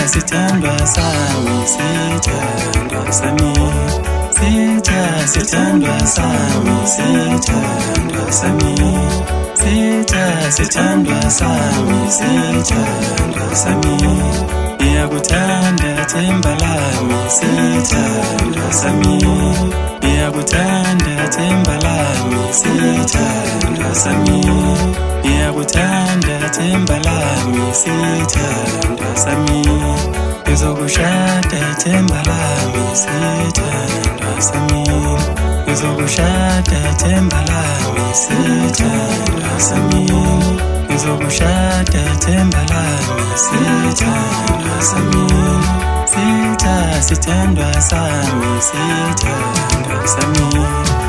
Sithandwa sami, sithandwa sami, sithandwa sami, sithandwa sami, sithandwa sami, sithandwa sami, iyakuthanda themba lami, sithandwa sami, iyakuthanda themba lami, sithandwa sami, iyakuthanda themba lami, sithandwa sami, ngizokushada themba lami, sithandwa sami, ngizokushada themba lami, sithandwa sami, ngizokushada themba lami, sithandwa sami, sithandwa sami, sithandwa sami.